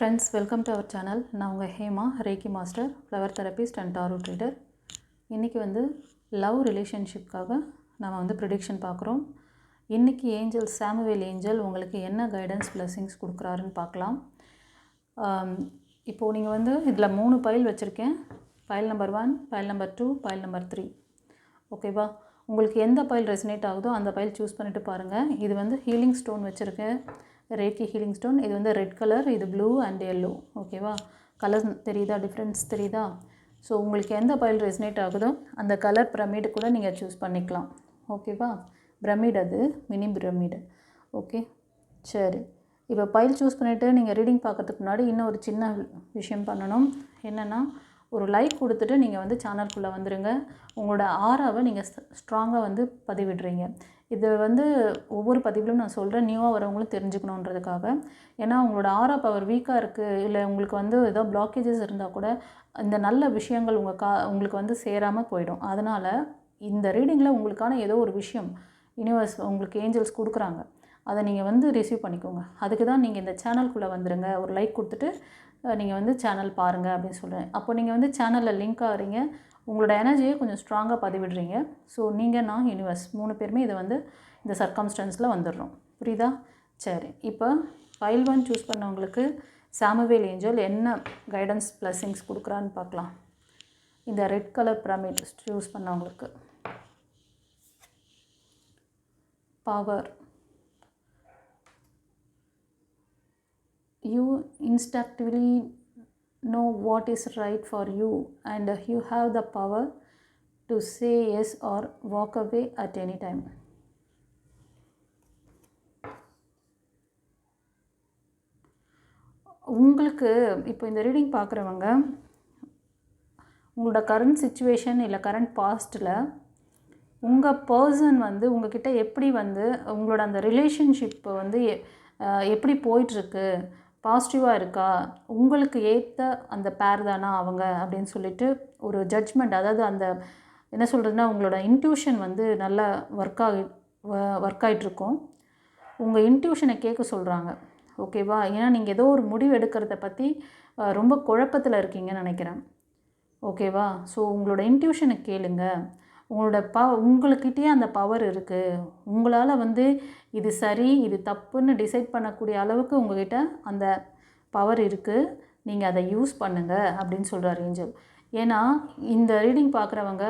Friends, welcome to our channel. நான் உங்கள் Hema, ரேக்கி master, flower therapist and tarot ட்ரீடர். இன்றைக்கி love ரிலேஷன்ஷிப்காக நம்ம ப்ரிடிக்ஷன் பார்க்குறோம். இன்றைக்கி ஏஞ்சல் சாமுவேல் ஏஞ்சல் உங்களுக்கு என்ன கைடன்ஸ் பிளெஸிங்ஸ் கொடுக்குறாருன்னு பார்க்கலாம். இப்போது நீங்கள் இதில் 3 பைல் வச்சுருக்கேன். File number 1, file number 2, file number 3. ஓகேவா? உங்களுக்கு எந்த பைல் ரெசனேட் ஆகுதோ அந்த பைல் சூஸ் பண்ணிவிட்டு பாருங்கள். இது ஹீலிங் ஸ்டோன் வச்சுருக்கேன், ரேக்கி ஹீலிங் ஸ்டோன். இது ரெட் கலர், இது ப்ளூ அண்ட் எல்லோ. ஓகேவா? கலர் தெரியுதா? டிஃப்ரென்ஸ் தெரியுதா? ஸோ உங்களுக்கு எந்த பைல் ரெசனேட் ஆகுதோ அந்த கலர் பிரமிடு கூட நீங்கள் சூஸ் பண்ணிக்கலாம். ஓகேவா? பிரமிட், அது மினி பிரமிடு. ஓகே, சரி. இப்போ பைல் சூஸ் பண்ணிவிட்டு நீங்கள் ரீடிங் பார்க்கறதுக்கு முன்னாடி இன்னும் ஒரு சின்ன விஷயம் பண்ணணும். என்னென்னா, ஒரு லைக் கொடுத்துட்டு நீங்கள் சேனல்குள்ளே வந்துடுங்க. உங்களோட ஆராவை நீங்கள் ஸ்ட்ராங்காக பதிவிடுறீங்க. இது ஒவ்வொரு பதிவிலும் நான் சொல்கிறேன், நியூவாக வரவங்களும் தெரிஞ்சுக்கணுன்றதுக்காக. ஏன்னா உங்களோட ஆரா பவர் வீக்காக இருக்குது, இல்லை உங்களுக்கு ஏதோ பிளாக்கேஜஸ் இருந்தால் கூட இந்த நல்ல விஷயங்கள் உங்களுக்கு சேராமல் போயிடும். அதனால் இந்த ரீடிங்கில் உங்களுக்கான ஏதோ ஒரு விஷயம் யூனிவர்ஸ் உங்களுக்கு ஏஞ்சல்ஸ் கொடுக்குறாங்க. அதை நீங்கள் ரிசீவ் பண்ணிக்கோங்க. அதுக்கு தான் நீங்கள் இந்த சேனல்குள்ளே வந்துடுங்க. ஒரு லைக் கொடுத்துட்டு நீங்கள் சேனல் பாருங்கள் அப்படின்னு சொல்கிறேன். அப்போ நீங்கள் சேனலில் லிங்க் ஆகிறீங்க, உங்களோட எனர்ஜியை கொஞ்சம் ஸ்ட்ராங்காக பதிவிடுறீங்க. ஸோ நீங்கள், நான், யூனிவர்ஸ் 3 பேருமே இதை இந்த சர்க்கம்ஸ்டன்ஸில் வந்துடுறோம். புரியுதா? சரி. இப்போ ஃபைல் 1 சூஸ் பண்ணவங்களுக்கு சாமுவேல் ஏஞ்சல் என்ன கைடன்ஸ் பிளெஸிங்ஸ் கொடுக்குறான்னு பார்க்கலாம். இந்த ரெட் கலர் பிரமிட் சூஸ் பண்ணவங்களுக்கு power. You instinctively know what is right for you and you have the power to say yes or walk away at any time. உங்களுக்கு இப்போ இந்த reading பார்க்குறவங்க உங்களோட current situation இல்லை current பாஸ்ட்டில் உங்கள் person உங்ககிட்ட எப்படி உங்களோட அந்த ரிலேஷன்ஷிப்பை எப்படி போயிட்டுருக்கு, பாசிட்டிவாக இருக்கா, உங்களுக்கு ஏற்ற அந்த பேர் தானா அவங்க அப்படின்னு சொல்லிட்டு ஒரு ஜட்ஜ்மெண்ட், அதாவது அந்த என்ன சொல்கிறதுனா உங்களோட இன்ட்யூஷன் நல்லா ஒர்க் ஆகிட்டுருக்கும். உங்கள் இன்ட்யூஷனை கேட்க சொல்கிறாங்க. ஓகேவா? ஏன்னா நீங்கள் ஏதோ ஒரு முடிவு எடுக்கிறத பற்றி ரொம்ப குழப்பத்தில் இருக்கீங்கன்னு நினைக்கிறேன். ஓகேவா? ஸோ உங்களோட இன்ட்யூஷனை கேளுங்க. உங்களோட உங்களுக்கிட்டே அந்த பவர் இருக்குது. உங்களால் இது சரி இது தப்புன்னு டிசைட் பண்ணக்கூடிய அளவுக்கு உங்கள்கிட்ட அந்த பவர் இருக்குது. நீங்கள் அதை யூஸ் பண்ணுங்கள் அப்படின்னு சொல்கிறார் ஏஞ்சல். ஏன்னா இந்த ரீடிங் பார்க்குறவங்க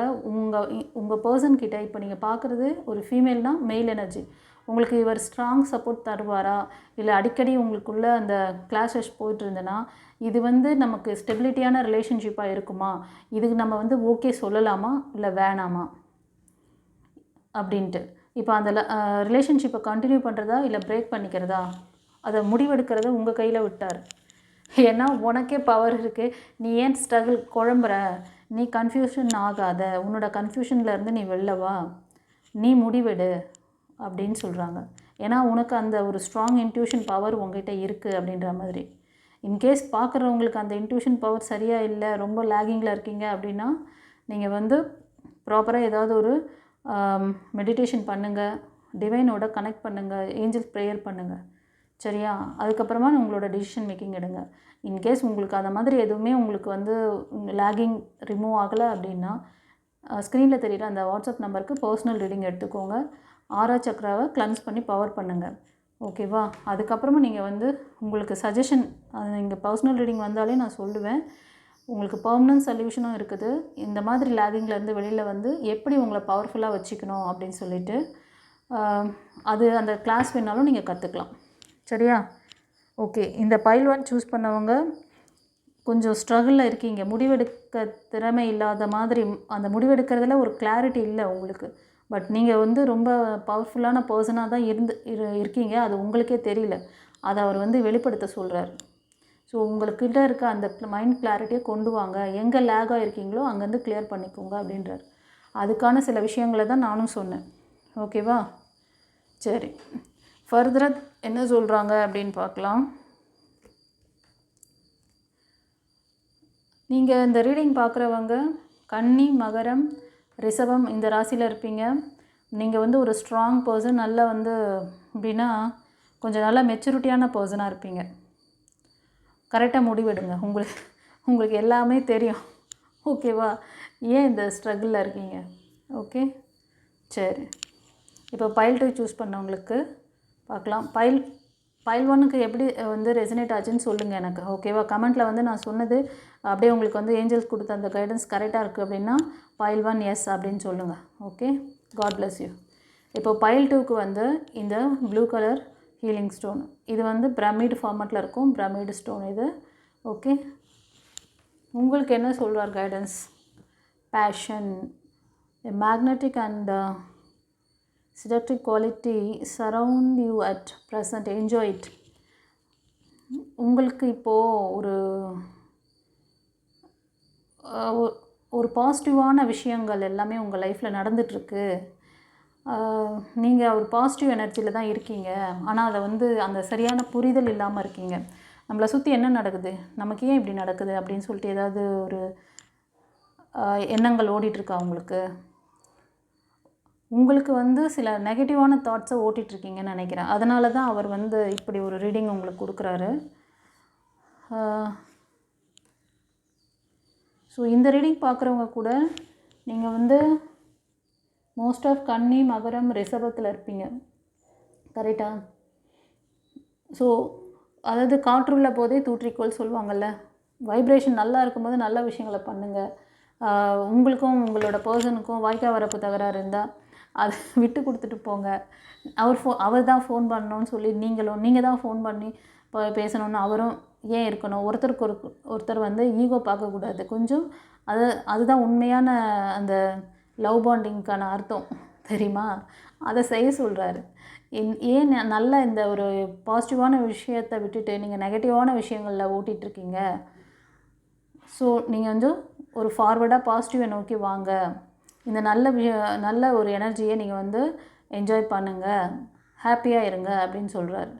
உங்கள் பர்சன்கிட்ட இப்போ நீங்கள் பார்க்குறது ஒரு ஃபீமேல்னால் மெயில் எனர்ஜி. உங்களுக்கு இவர் ஸ்ட்ராங் சப்போர்ட் தருவாரா, இல்லை அடிக்கடி உங்களுக்குள்ளே அந்த கிளாஷஸ் போயிட்டு இருந்ததுன்னா இது நமக்கு ஸ்டெபிலிட்டியான ரிலேஷன்ஷிப்பாக இருக்குமா, இதுக்கு நம்ம ஓகே சொல்லலாமா இல்லை வேணாமா அப்படின்ட்டு. இப்போ அந்த ரிலேஷன்ஷிப்பை கண்டினியூ பண்ணுறதா இல்லை பிரேக் பண்ணிக்கிறதா, அதை முடிவெடுக்கிறத உங்கள் கையில் விட்டார். ஏன்னா உனக்கே பவர் இருக்குது, நீ ஏன் ஸ்ட்ரகிள் குழம்புற, நீ கன்ஃபியூஷன் ஆகாத, உன்னோட கன்ஃபியூஷன்லேருந்து நீ வெளிலவா, நீ முடிவெடு அப்படின்னு சொல்கிறாங்க. ஏன்னா உனக்கு அந்த ஒரு ஸ்ட்ராங் இன்ட்யூஷன் பவர் உங்ககிட்ட இருக்குது அப்படின்ற மாதிரி. இன்கேஸ் பார்க்குறவங்களுக்கு அந்த இன்ட்யூஷன் பவர் சரியாக இல்லை, ரொம்ப லேகிங்கில் இருக்கீங்க அப்படின்னா நீங்கள் ப்ராப்பராக ஏதாவது ஒரு மெடிடேஷன் பண்ணுங்கள், டிவைனோட கனெக்ட் பண்ணுங்கள், ஏஞ்சல் ப்ரேயர் பண்ணுங்கள். சரியா? அதுக்கப்புறமா உங்களோட டிசிஷன் மேக்கிங் எடுங்க. இன்கேஸ் உங்களுக்கு அந்த மாதிரி எதுவுமே உங்களுக்கு லேகிங் ரிமூவ் ஆகலை அப்படின்னா ஸ்க்ரீனில் தெரியுற அந்த வாட்ஸ்அப் நம்பருக்கு பர்சனல் ரீடிங் எடுத்துக்கோங்க. ஆரா சக்ராவை கிளன்ஸ் பண்ணி பவர் பண்ணுங்கள். ஓகேவா? அதுக்கப்புறமா நீங்கள் உங்களுக்கு சஜஷன், நீங்கள் பர்சனல் ரீடிங் வந்தாலே நான் சொல்லுவேன், உங்களுக்கு பெர்மனன்ட் சொல்யூஷனும் இருக்குது. இந்த மாதிரி லேகிங்லேருந்து வெளியில் எப்படி உங்களை பவர்ஃபுல்லாக வச்சுக்கணும் அப்படின்னு சொல்லிட்டு அது அந்த கிளாஸ் வேணாலும் நீங்கள் கற்றுக்கலாம். சரியா? ஓகே. இந்த பைல் 1 சூஸ் பண்ணவங்க கொஞ்சம் ஸ்ட்ரகிளில் இருக்கீங்க, முடிவெடுக்க திறமை இல்லாத மாதிரி, அந்த முடிவெடுக்கிறதுல ஒரு கிளாரிட்டி இல்லை உங்களுக்கு. பட் நீங்கள் ரொம்ப பவர்ஃபுல்லான பர்சனாக தான் இருக்கீங்க, அது உங்களுக்கே தெரியல. அதை அவர் வெளிப்படுத்த சொல்கிறார். ஸோ உங்களுக்கிட்ட இருக்க அந்த மைண்ட் கிளாரிட்டியை கொண்டு வாங்க, எங்கே லேகாக இருக்கீங்களோ அங்கேருந்து கிளியர் பண்ணிக்கோங்க அப்படின்றார். அதுக்கான சில விஷயங்களை தான் நானும் சொன்னேன். ஓகேவா? சரி, ஃபர்தராக என்ன சொல்கிறாங்க அப்படின்னு பார்க்கலாம். நீங்கள் இந்த ரீடிங் பார்க்குறவங்க கன்னி, மகரம், ரிஷபம் இந்த ராசியில் இருப்பீங்க. நீங்கள் ஒரு ஸ்ட்ராங் பர்சன், நல்லா எப்படின்னா கொஞ்சம் நல்லா மெச்சூரிட்டியான பர்சனாக இருப்பீங்க. கரெக்டாக முடிவெடுங்க. உங்களுக்கு எல்லாமே தெரியும். ஓகேவா? ஏன் இந்த ஸ்ட்ரகிளில் இருக்கீங்க? ஓகே, சரி. இப்போ பைல் 2 சூஸ் பண்ணவங்களுக்கு பார்க்கலாம். பைல் 1க்கு எப்படி வந்து ரெசனேட் ஆச்சுன்னு சொல்லுங்கள் எனக்கு. ஓகேவா? கமெண்ட்டில் வந்து நான் சொன்னது அப்படியே உங்களுக்கு வந்து ஏஞ்சல்ஸ் கொடுத்த அந்த கைடன்ஸ் கரெக்டாக இருக்குது அப்படின்னா பைல் 1 எஸ் அப்படின்னு சொல்லுங்கள். Okay, God bless you. இப்போ பைல் 2க்கு வந்து இந்த ப்ளூ கலர் ஹீலிங் ஸ்டோன், இது வந்து பிரமிட் ஃபார்மேட்டில் இருக்கும். பிரமிட் ஸ்டோன் இது. ஓகே, உங்களுக்கு என்ன சொல்கிறார் guidance? Passion, magnetic and seductive quality surround you at present, enjoy it. உங்களுக்கு இப்போது ஒரு பாசிட்டிவான விஷயங்கள் எல்லாமே உங்கள் லைஃப்பில் நடந்துகிட்ருக்கு. நீங்கள் ஒரு பாசிட்டிவ் எனர்ஜியில் தான் இருக்கீங்க. ஆனால் அதை வந்து அந்த சரியான புரிதல் இல்லாமல் இருக்கீங்க. நம்மளை சுற்றி என்ன நடக்குது, நமக்கு ஏன் இப்படி நடக்குது அப்படின்னு சொல்லிட்டு ஏதாவது ஒரு எண்ணங்கள் ஓடிட்டுருக்கா உங்களுக்கு வந்து சில நெகட்டிவான தாட்ஸை ஓட்டிகிட்ருக்கீங்கன்னு நினைக்கிறேன். அதனால தான் அவர் வந்து இப்படி ஒரு ரீடிங் உங்களுக்கு கொடுக்குறாரு. ஸோ இந்த ரீடிங் பார்க்குறவங்க கூட நீங்கள் வந்து மோஸ்ட் ஆஃப் கன்னி, மகரம், ரிஷபத்தில் இருப்பீங்க. கரெக்டாக? ஸோ அதாவது காற்றுள்ள போதே தூற்றிக்கோள் சொல்லுவாங்கள்ல. வைப்ரேஷன் நல்லா இருக்கும்போது நல்ல விஷயங்களை பண்ணுங்கள். உங்களுக்கும் உங்களோட பர்சனுக்கும் வாய்க்கால் வரப்பு தகராறு இருந்தால் அதை விட்டு கொடுத்துட்டு போங்க. அவர் தான் ஃபோன் பண்ணணும்னு சொல்லி நீங்கள் தான் ஃபோன் பண்ணி பேசணுன்னு அவரும் ஏன் இருக்கணும்? ஒருத்தருக்கு ஒருத்தர் வந்து ஈகோ பார்க்கக்கூடாது. கொஞ்சம் அதுதான் உண்மையான அந்த லவ் பாண்டிங்க்கான அர்த்தம், தெரியுமா? அதை செய்ய சொல்கிறாரு. ஏன் நல்ல இந்த ஒரு பாசிட்டிவான விஷயத்தை விட்டுட்டு நீங்கள் நெகட்டிவான விஷயங்களில் ஓட்டிகிட்ருக்கீங்க. ஸோ நீங்கள் வந்து ஒரு ஃபார்வர்டாக பாசிட்டிவை நோக்கி வாங்க. இந்த நல்ல ஒரு எனர்ஜியை நீங்கள் வந்து என்ஜாய் பண்ணுங்கள், ஹாப்பியாக இருங்க அப்படின்னு சொல்கிறாரு.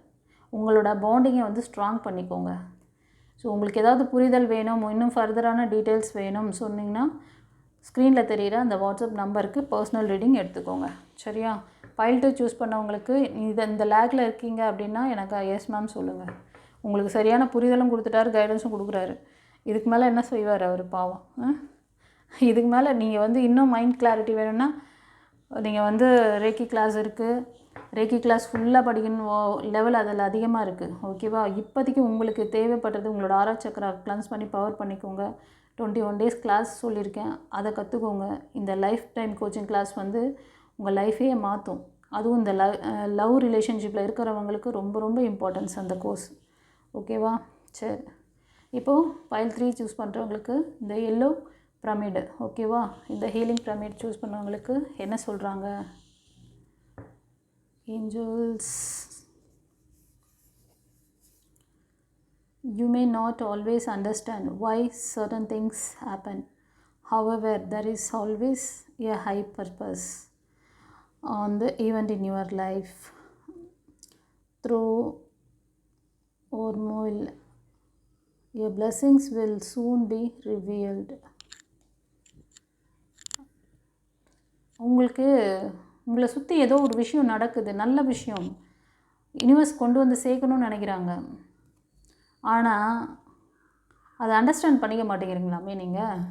உங்களோட பாண்டிங்கை வந்து ஸ்ட்ராங் பண்ணிக்கோங்க. ஸோ உங்களுக்கு ஏதாவது புரிதல் வேணும், இன்னும் ஃபர்தரான டீட்டெயில்ஸ் வேணும் சொன்னிங்கன்னா ஸ்க்ரீனில் தெரிகிற அந்த வாட்ஸ்அப் நம்பருக்கு பர்சனல் ரீடிங் எடுத்துக்கோங்க. சரியா? பைல் 2 சூஸ் பண்ணவங்களுக்கு இந்த லேக்கில் இருக்கீங்க அப்படின்னா எனக்கு எஸ் மேம் சொல்லுங்கள். உங்களுக்கு சரியான புரிதலும் கொடுத்துட்டாரு, கைடன்ஸும் கொடுக்குறாரு. இதுக்கு மேலே என்ன செய்வார் அவர்? பாவம். இதுக்கு மேலே நீங்கள் வந்து இன்னும் மைண்ட் கிளாரிட்டி வேணும்னா நீங்கள் வந்து ரேக்கி கிளாஸ் இருக்குது. ரேக்கி கிளாஸ் ஃபுல்லாக படிக்கணும் லெவல் அதில் அதிகமாக இருக்குது. ஓகேவா? இப்போதைக்கு உங்களுக்கு தேவைப்படுறது உங்களோட ஆறாவது சக்கரா கிளன்ஸ் பண்ணி பவர் பண்ணிக்கோங்க. 21 days கிளாஸ் சொல்லியிருக்கேன், அதை கற்றுக்கோங்க. இந்த லைஃப் டைம் கோச்சிங் கிளாஸ் வந்து உங்கள் லைஃபையே மாற்றும். அதுவும் இந்த லவ் ரிலேஷன்ஷிப்பில் இருக்கிறவங்களுக்கு ரொம்ப ரொம்ப இம்பார்ட்டன்ஸ் அந்த கோர்ஸ். ஓகேவா? சரி, இப்போது பைல் 3 சூஸ் பண்ணுறவங்களுக்கு இந்த எல்லோ பிரமிடு. ஓகேவா? இந்த ஹீலிங் பிரமிட் சூஸ் பண்ணவங்களுக்கு என்ன சொல்கிறாங்க Angeles? You may not always understand why certain things happen. However, there is always a high purpose on the event in your life. Through turmoil, your blessings will soon be revealed. உங்களை சுற்றி ஏதோ ஒரு விஷயம் நடக்குது, நல்ல விஷயம் universe கொண்டு வந்து சேர்க்கணும்னு நினைக்கிறாங்க. ஆனால் அதை அண்டர்ஸ்டாண்ட் பண்ணிக்க மாட்டேங்கிறீங்களாமே நீங்கள்.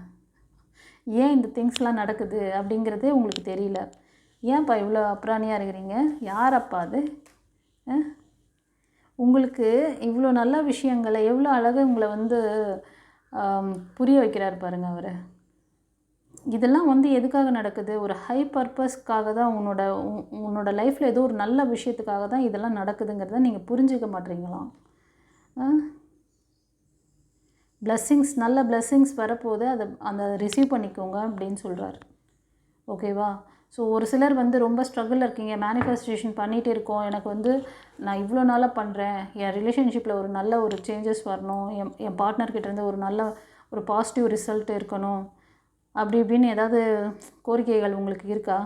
ஏன் இந்த திங்ஸ்லாம் நடக்குது அப்படிங்கிறதே உங்களுக்கு தெரியல. ஏன்ப்பா இவ்வளோ அப்ராணியாக இருக்கிறீங்க? யாரப்பா அது? உங்களுக்கு இவ்வளோ நல்ல விஷயங்களை எவ்வளோ அழகாக உங்களை வந்து புரிய வைக்கிறார் பாருங்கள் அவர். இதெல்லாம் வந்து எதுக்காக நடக்குது? ஒரு ஹை பர்பஸ்க்காக தான். உன்னோட லைஃப்பில் ஏதோ ஒரு நல்ல விஷயத்துக்காக தான் இதெல்லாம் நடக்குதுங்கிறத நீங்கள் புரிஞ்சிக்க மாட்டீங்களா? பிளெஸ்ஸிங்ஸ், நல்ல பிளெஸ்ஸிங்ஸ் வரப்போது அதை ரிசீவ் பண்ணிக்கோங்க அப்படின்னு சொல்கிறார். ஓகேவா? ஸோ ஒரு சிலர் வந்து ரொம்ப ஸ்ட்ரகிளில் இருக்கீங்க, மேனிஃபெஸ்டேஷன் பண்ணிகிட்டு இருக்கோம், எனக்கு வந்து நான் இவ்வளோ நாளாக பண்ணுறேன், என் ரிலேஷன்ஷிப்பில் ஒரு நல்ல ஒரு சேஞ்சஸ் வரணும், என் பார்ட்னர்கிட்டேருந்து ஒரு நல்ல ஒரு பாசிட்டிவ் ரிசல்ட் இருக்கணும் அப்படி இப்படின்னு ஏதாவது கோரிக்கைகள் உங்களுக்கு இருக்கா?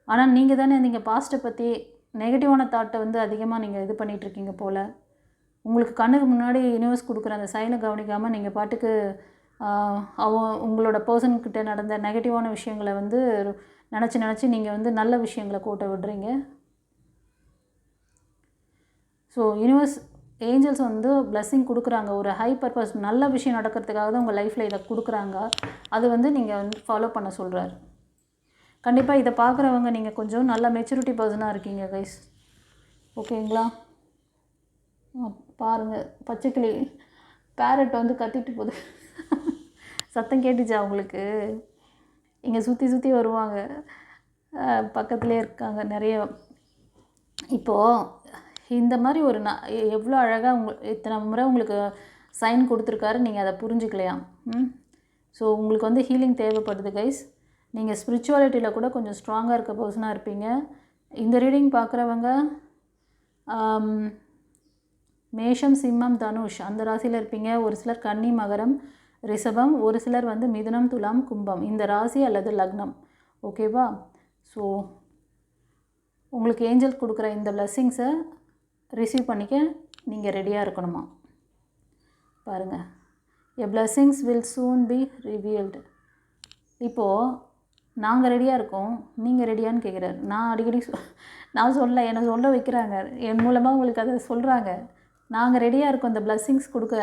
ஆனால் நீங்கள் தானே நீங்கள் பாஸ்ட்டை பற்றி நெகட்டிவான தாட்டை வந்து அதிகமாக நீங்கள் இது பண்ணிகிட்ருக்கீங்க போல். உங்களுக்கு கண்ணுக்கு முன்னாடி யூனிவர்ஸ் கொடுக்குற அந்த சைனை கவனிக்காமல் நீங்கள் பாட்டுக்கு உங்களோட பர்சன்கிட்ட நடந்த நெகட்டிவான விஷயங்களை வந்து நினச்சி நீங்கள் வந்து நல்ல விஷயங்களை கோட்டை விடுறீங்க. ஸோ யூனிவர்ஸ் ஏஞ்சல்ஸ் வந்து பிளெஸ்ஸிங் கொடுக்குறாங்க. ஒரு ஹை பர்பஸ் நல்ல விஷயம் நடக்கிறதுக்காக தான் உங்கள் லைஃப்பில் இதை கொடுக்குறாங்க. அது வந்து நீங்கள் வந்து ஃபாலோ பண்ண சொல்கிறாரு. கண்டிப்பாக இதை பார்க்குறவங்க நீங்கள் கொஞ்சம் நல்ல மெச்சூரிட்டி பர்சனாக இருக்கீங்க கைஸ். ஓகேங்களா? பாருங்கள், பச்சைக்கிளி பேரட் வந்து கத்திட்டு போகுது. சத்தம் கேட்டுச்சா உங்களுக்கு? இங்கே சுற்றி சுற்றி வருவாங்க, பக்கத்துலேயே இருக்காங்க நிறைய. இப்போது இந்த மாதிரி ஒரு எவ்வளோ அழகாக இத்தனை முறை உங்களுக்கு சைன் கொடுத்துருக்காரு, நீங்கள் அதை புரிஞ்சுக்கலையா? ஸோ உங்களுக்கு வந்து ஹீலிங் தேவைப்படுது கைஸ். நீங்கள் ஸ்பிரிச்சுவாலிட்டியில் கூட கொஞ்சம் ஸ்ட்ராங்காக இருக்க பர்சனாக இருப்பீங்க. இந்த ரீடிங் பார்க்குறவங்க மேஷம், சிம்மம், தனுஷ் அந்த ராசியில் இருப்பீங்க. ஒரு சிலர் கன்னி, மகரம், ரிஷபம், ஒரு சிலர் வந்து மிதுனம், துலாம், கும்பம் இந்த ராசி அல்லது லக்னம். ஓகேவா? ஸோ உங்களுக்கு ஏஞ்சல் கொடுக்குற இந்த பிளெஸ்ஸிங்ஸை ரிசீவ் பண்ணிக்க நீங்கள் ரெடியாக இருக்கணுமா? பாருங்கள், a blessings will soon be revealed. இப்போது நாங்கள் ரெடியாக இருக்கோம், நீங்கள் ரெடியான்னு கேட்குறாரு. நான் அடிக்கடி நான் சொல்ல என்னை சொல்ல வைக்கிறாங்க, என் மூலமாக உங்களுக்கு அதை சொல்கிறாங்க. நாங்கள் ரெடியாக இருக்கோம் இந்த பிளெஸ்ஸிங்ஸ் கொடுக்க.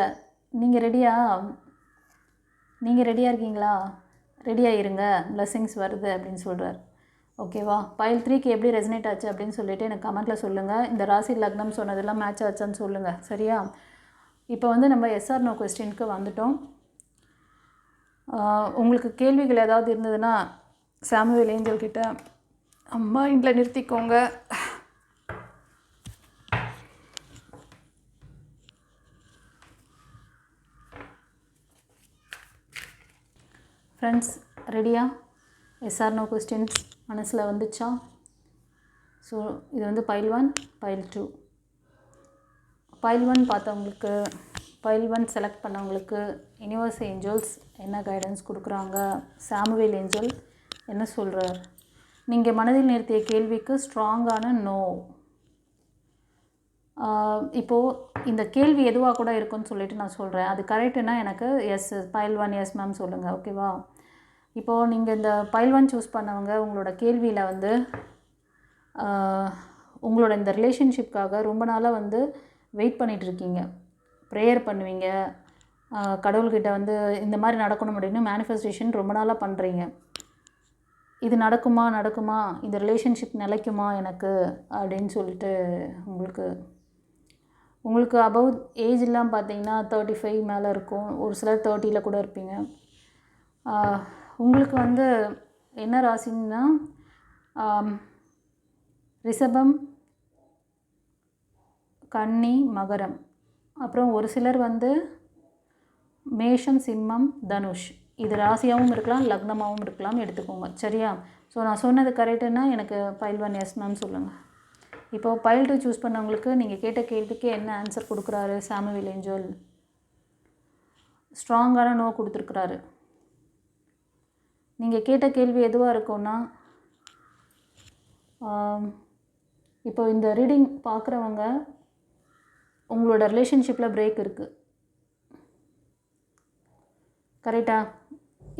நீங்கள் ரெடியாக இருக்கீங்களா? ரெடியாக இருங்க, பிளெஸ்ஸிங்ஸ் வருது அப்படின்னு சொல்கிறார். ஓகேவா? பைல் 3க்கு எப்படி ரெசனேட் ஆச்சு அப்படின்னு சொல்லிவிட்டு எனக்கு கமெண்ட்டில் சொல்லுங்கள். இந்த ராசி லக்னம் சொன்னதெல்லாம் மேட்ச் ஆச்சான்னு சொல்லுங்கள். சரியா? இப்போ வந்து நம்ம எஸ்ஆர் நோ கொஸ்டினுக்கு வந்துட்டோம். உங்களுக்கு கேள்விகள் ஏதாவது இருந்ததுன்னா சாமுவேல் ஏஞ்சல் கிட்ட மைண்டில் நிறுத்திக்கோங்க. ஃப்ரெண்ட்ஸ், ரெடியா? எஸ்ஆர் நோ கொஸ்டின்ஸ் மனசில் வந்துச்சா? ஸோ இது வந்து பைல் 1, பைல் 2. பைல் 1 பார்த்தவங்களுக்கு, பைல் 1 செலக்ட் பண்ணவங்களுக்கு யூனிவர்ஸ் ஏஞ்சல்ஸ் என்ன கைடன்ஸ் கொடுக்குறாங்க, சாமுவேல் ஏஞ்சல் என்ன சொல்கிறார்? நீங்கள் மனதில் நிறுத்திய கேள்விக்கு ஸ்ட்ராங்கான நோ. இப்போது இந்த கேள்வி எதுவாக கூட இருக்குன்னு சொல்லிட்டு நான் சொல்கிறேன். அது கரெக்டுன்னா எனக்கு எஸ், பைல் 1 எஸ் மேம் சொல்லுங்கள். ஓகேவா? இப்போது நீங்கள் இந்த பைல் 1 சூஸ் பண்ணவங்க உங்களோட கேள்வியில் வந்து உங்களோட இந்த ரிலேஷன்ஷிப்காக ரொம்ப நாளாக வந்து வெயிட் பண்ணிகிட்ருக்கீங்க. ப்ரேயர் பண்ணுவீங்க, கடவுள்கிட்ட வந்து இந்த மாதிரி நடக்கணும் அப்படின்னு மேனிஃபெஸ்டேஷன் ரொம்ப நாளாக பண்ணுறீங்க. இது நடக்குமா, இந்த ரிலேஷன்ஷிப் நிலைக்குமா எனக்கு அப்படின்னு சொல்லிட்டு உங்களுக்கு அபவ் ஏஜ்லாம் பார்த்தீங்கன்னா 35 மேலே இருக்கும். ஒரு சிலர் 30ல் கூட இருப்பீங்க. உங்களுக்கு வந்து என்ன ராசின்னா ரிஷபம், கன்னி, மகரம். அப்புறம் ஒரு சிலர் வந்து மேஷம், சிம்மம், தனுஷ். இது ராசியாகவும் இருக்கலாம், லக்னமாகவும் இருக்கலாம், எடுத்துக்கோங்க. சரியா? ஸோ நான் சொன்னது கரெக்டுன்னா எனக்கு பைல் 1 எஸ் மேம் சொல்லுங்கள். இப்போது பைல் 2 சூஸ் பண்ணவங்களுக்கு நீங்கள் கேட்ட கேள்விக்கு என்ன ஆன்சர் கொடுக்குறாரு சாமுவேல் ஏஞ்சல்? ஸ்ட்ராங்கான நோ கொடுத்துருக்குறாரு. நீங்கள் கேட்ட கேள்வி எதுவாக இருக்கும்னா, இப்போ இந்த ரீடிங் பார்க்குறவங்க உங்களோட ரிலேஷன்ஷிப்பில் பிரேக் இருக்குது. கரெக்டாக?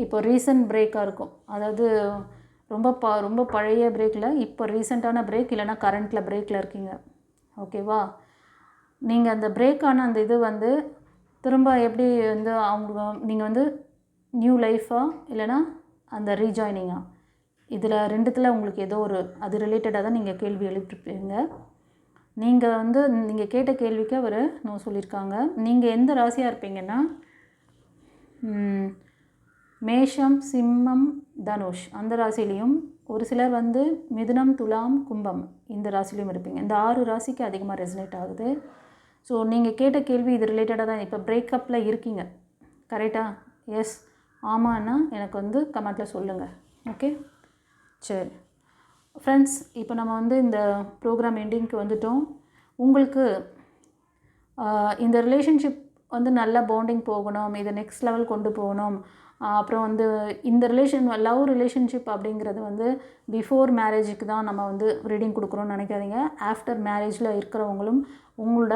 இப்போ ரீசன்ட் பிரேக்காக இருக்கும். அதாவது ரொம்ப பழைய பிரேக்கில் இப்போ ரீசெண்டான பிரேக், இல்லைனா கரண்ட்டில் பிரேக்கில் இருக்கீங்க. ஓகேவா? நீங்கள் அந்த பிரேக்கான அந்த இது வந்து திரும்ப எப்படி வந்து நீங்கள் வந்து நியூ லைஃபாக இல்லைனா அந்த ரீஜாயினிங்காக, இதில் ரெண்டுத்தில் உங்களுக்கு ஏதோ ஒரு அது ரிலேட்டடாக தான் நீங்கள் கேள்வி எழுப்பியிருப்பீங்க. நீங்கள் கேட்ட கேள்விக்கு அவர் நோ சொல்லியிருக்காங்க. நீங்கள் எந்த ராசியாக இருப்பீங்கன்னா மேஷம், சிம்மம், தனுஷ் அந்த ராசிலையும், ஒரு சிலர் வந்து மிதுனம், துலாம், கும்பம் இந்த ராசிலையும் இருப்பீங்க. இந்த 6 ராசிக்கு அதிகமாக ரெசனேட் ஆகுது. ஸோ நீங்கள் கேட்ட கேள்வி இது ரிலேட்டடாக தான். இப்போ பிரேக்கப்பில் இருக்கீங்க. கரெக்டாக? எஸ், ஆமான்னா எனக்கு வந்து கமெண்ட்டில் சொல்லுங்கள். ஓகே, சரி ஃப்ரெண்ட்ஸ், இப்போ நம்ம வந்து இந்த ப்ரோக்ராம் எண்டிங்க்கு வந்துட்டோம். உங்களுக்கு இந்த ரிலேஷன்ஷிப் வந்து நல்ல பாண்டிங் போகணும், இதை நெக்ஸ்ட் லெவல் கொண்டு போகணும். அப்புறம் வந்து இந்த லவ் ரிலேஷன்ஷிப் அப்படிங்கிறது வந்து பிஃபோர் மேரேஜுக்கு தான் நம்ம வந்து ரீடிங் கொடுக்குறோன்னு நினைக்காதீங்க. ஆஃப்டர் மேரேஜில் இருக்கிறவங்களும் உங்களோட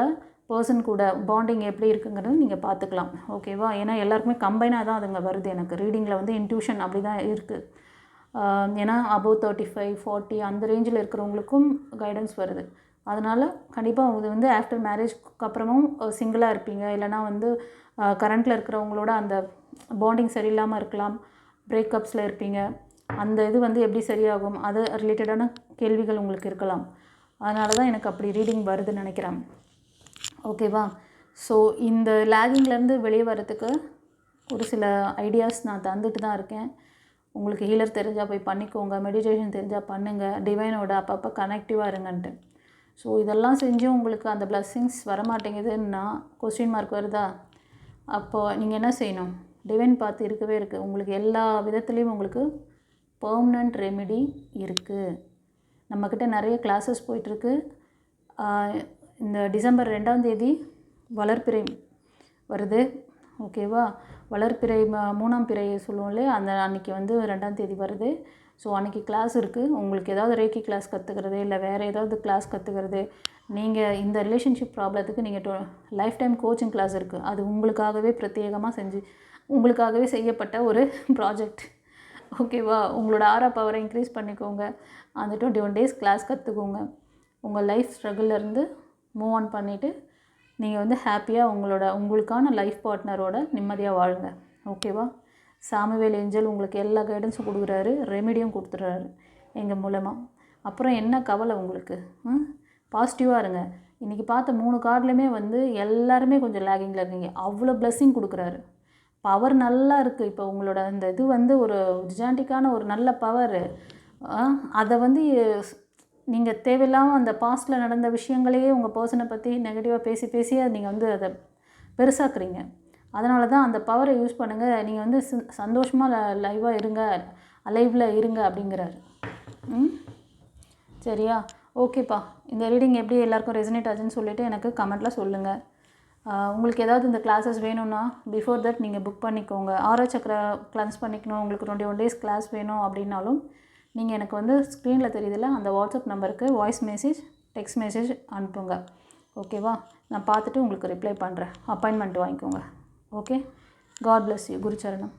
பர்சன் கூட பாண்டிங் எப்படி இருக்குங்கிறது நீங்கள் பார்த்துக்கலாம். ஓகேவா? ஏன்னா எல்லாருக்குமே கம்பைனாக தான் அதுங்க வருது. எனக்கு ரீடிங்கில் வந்து இன்ட்யூஷன் அப்படி தான் இருக்குது. ஏன்னா அபவ் 35, 40 அந்த ரேஞ்சில் இருக்கிறவங்களுக்கும் கைடன்ஸ் வருது. அதனால் கண்டிப்பாக இது வந்து ஆஃப்டர் மேரேஜ்க்கு அப்புறமும் சிங்கிளாக இருப்பீங்க, இல்லைனா வந்து கரண்ட்டில் இருக்கிறவங்களோட அந்த பாண்டிங் சரியில்லாமல் இருக்கலாம், பிரேக்கப்ஸில் இருப்பீங்க. அந்த இது வந்து எப்படி சரியாகும், அது ரிலேட்டடான கேள்விகள் உங்களுக்கு இருக்கலாம். அதனால தான் எனக்கு அப்படி ரீடிங் வருதுன்னு நினைக்கிறேன். ஓகேவா? ஸோ இந்த லேகிங்லேருந்து வெளியே வரத்துக்கு ஒரு சில ஐடியாஸ் நான் தந்துட்டு தான் இருக்கேன். உங்களுக்கு ஹீலர் தெரிஞ்சால் போய் பண்ணிக்கோங்க, மெடிடேஷன் தெரிஞ்சால் பண்ணுங்கள், டிவைனோட அப்பப்போ கனெக்டிவாக இருங்கன்ட்டு. ஸோ இதெல்லாம் செஞ்சும் உங்களுக்கு அந்த பிளஸ்ஸிங்ஸ் வரமாட்டேங்குதுன்னா கொஸ்டின் மார்க் வருதா? அப்போது நீங்கள் என்ன செய்யணும்? டிவைன் பார்த்து இருக்கவே இருக்குது. உங்களுக்கு எல்லா விதத்துலேயும் உங்களுக்கு பெர்மனண்ட் ரெமெடி இருக்குது. நம்மக்கிட்ட நிறைய கிளாஸஸ் போயிட்டுருக்கு. இந்த டிசம்பர் 2ஆம் தேதி வளர்பிறை வருது. ஓகேவா? வளர்பிறை 3ஆம் பிறை சொல்லுவோம் இல்லையா, அந்த அன்றைக்கி வந்து 2ஆம் தேதி வருது. ஸோ அன்றைக்கி கிளாஸ் இருக்குது. உங்களுக்கு ஏதாவது ரேக்கி கிளாஸ் கற்றுக்கிறது, இல்லை வேறு ஏதாவது கிளாஸ் கற்றுக்கிறது, நீங்கள் இந்த ரிலேஷன்ஷிப் ப்ராப்ளத்துக்கு நீங்கள் லைஃப் டைம் கோச்சிங் கிளாஸ் இருக்குது. அது உங்களுக்காகவே பிரத்யேகமாக உங்களுக்காகவே செய்யப்பட்ட ஒரு ப்ராஜெக்ட். ஓகேவா? உங்களோட ஆரா பவரை இன்க்ரீஸ் பண்ணிக்கோங்க. அந்த 21 டேஸ் கிளாஸ் கற்றுக்கோங்க. உங்கள் லைஃப் ஸ்ட்ரகிள்லேருந்து மூவ் ஆன் பண்ணிவிட்டு நீங்கள் வந்து ஹாப்பியாக உங்களுக்கான லைஃப் பார்ட்னரோட நிம்மதியாக வாழுங்க. ஓகேவா? சாமுவேல் ஏஞ்சல் உங்களுக்கு எல்லா கைடன்ஸும் கொடுக்குறாரு, ரெமிடியும் கொடுத்துட்றாரு எங்கள் மூலமாக. அப்புறம் என்ன கவலை உங்களுக்கு? பாசிட்டிவாக இருங்க. இன்றைக்கி பார்த்த 3 கார்ட்லேயுமே வந்து எல்லாருமே கொஞ்சம் லேகிங்கில் இருக்கீங்க. அவ்வளோ பிளஸ்ஸிங் கொடுக்குறாரு. பவர் நல்லா இருக்குது. இப்போ உங்களோட இந்த இது வந்து ஒரு ஜிஜாண்டிக்கான ஒரு நல்ல பவர். அதை வந்து நீங்கள் தேவையில்லாமல் அந்த பாஸ்ட்டில் நடந்த விஷயங்களையே உங்கள் பர்சனை பற்றி நெகட்டிவாக பேசி பேசி நீங்கள் வந்து அதை பெருசாக்குறீங்க. அதனால தான் அந்த பவரை யூஸ் பண்ணுங்கள். நீங்கள் வந்து சந்தோஷமாக லைவாக இருங்க, அலைவில் இருங்க அப்படிங்கிறாரு. சரியா? ஓகேப்பா. இந்த ரீடிங் எப்படி எல்லாருக்கும் ரெசனேட் ஆச்சுன்னு சொல்லிவிட்டு எனக்கு கமெண்ட்டில் சொல்லுங்கள். உங்களுக்கு ஏதாவது இந்த கிளாஸஸ் வேணும்னா பிஃபோர் தட் நீங்கள் புக் பண்ணிக்கோங்க. ஆரா சக்கரை கிளன்ஸ் பண்ணிக்கணும், உங்களுக்கு 21 டேஸ் கிளாஸ் வேணும் அப்படின்னாலும் நீங்கள் எனக்கு வந்து ஸ்க்ரீனில் தெரியுதில்ல, அந்த வாட்ஸ்அப் நம்பருக்கு வாய்ஸ் மெசேஜ், டெக்ஸ்ட் மெசேஜ் அனுப்புங்க. ஓகேவா? நான் பார்த்துட்டு உங்களுக்கு ரிப்ளை பண்ணுறேன். அப்பாயின்மெண்ட் வாங்கிக்கோங்க. ஓகே? God bless you. குருச்சரணம்.